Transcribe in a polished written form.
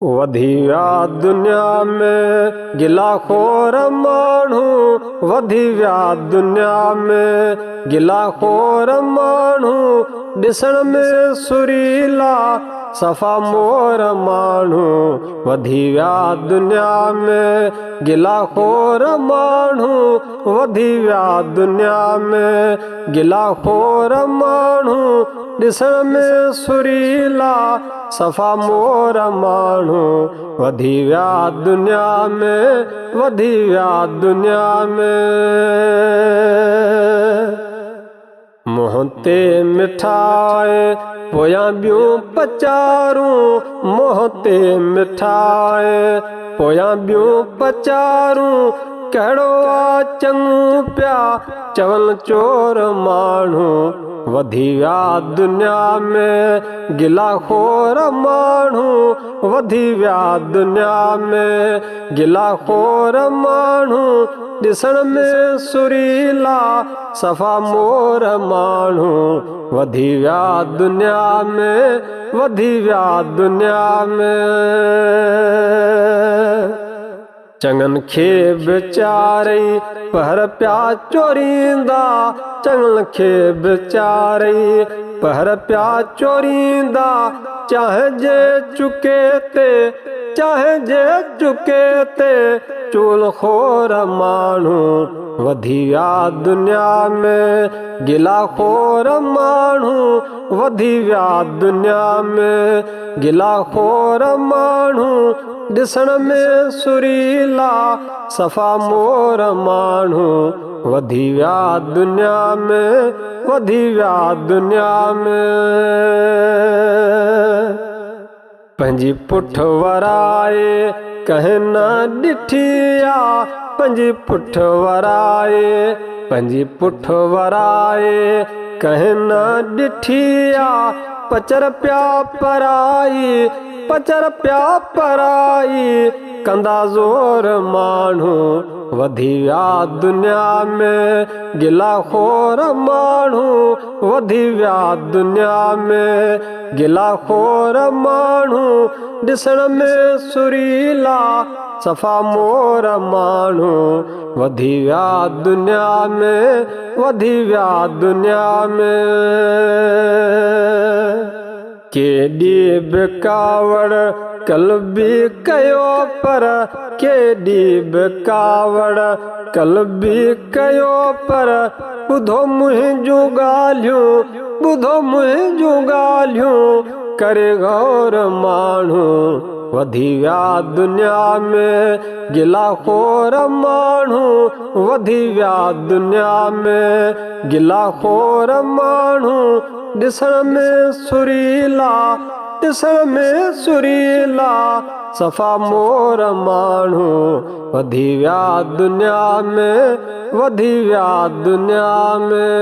वधी विया दुनिया में गिला खोर माण्हू, वधी विया दुनिया में गिला खोर माण्हू, ॾिसण में सुरीला सफ़ा मोर माण्हू। वधी विया दुनिया में गिला खोर माण्हू, वधी विया दुनिया में गिला खोर माण्हू, ॾिसण में सुरीला सफ़ा मोर माण्हू। वधी विया दुनिया में, वधी विया दुनिया में। मुंहं ते मिठाई पोयां ॿियूं पचारूं, मुंहं ते मिठाई पोयां ॿियूं पचारूं, कहिड़ो आ चङू पिया चवनि चोर माण्हू। वधी विया दुनिया में गिला खोर माण्हू, वधी विया दुनिया में गिला खोर माण्हू, ॾिसण में सुरीला सफ़ा मोर माण्हू। वधी विया दुनिया में, वधी विया दुनिया में। चङनि खे विचारई पहर पिया चोरींदा, चङनि खे विचारई पहर पिया चोरींदा, चाहे जे चुके ते, चाहे जे चुके ते चूल खोर माण्हू। वधी विया दुनिया में गिला खोर माण्हू, वधी विया दुनिया में गिला खोर माण्हू, ॾिसण में सुरीला सफ़ा मोर माण्हू। वधी विया दुनिया में, वधी विया दुनिया में। पंहिंजी पुठ वराए कंहिं न ॾिठी आ, पंहिंजी पुठ वराए, पंहिंजी पुठ वराए कंहिं न ॾिठी आ, पचर पिया पराई, पचर पिया पराई कंदा ज़ोर माण्हू। वधी विया दुनिया में गिला खोर माण्हू, वधी विया दुनिया में गिला खोर माण्हू, ॾिसण में सुरीला सफ़ा मोर माण्हू। वधी विया दुनिया में, वधी विया दुनिया में। केॾी बि कावड़ कल बि कयो पर, केॾी बि कावड़ कल बि कयो पर, ॿुधो मुंहिंजूं ॻाल्हियूं, ॿुधो मुंहिंजूं ॻाल्हियूं करे गौर माण्हू। वधी विया दुनिया में गिला खोर माण्हू, वधी विया दुनिया में गिला खोर माण्हू, ॾिसण में सुरीला, ॾिसण में सुरीला सफ़ा मोर माण्हू। वधी विया दुनिया में, वधी विया दुनिया में।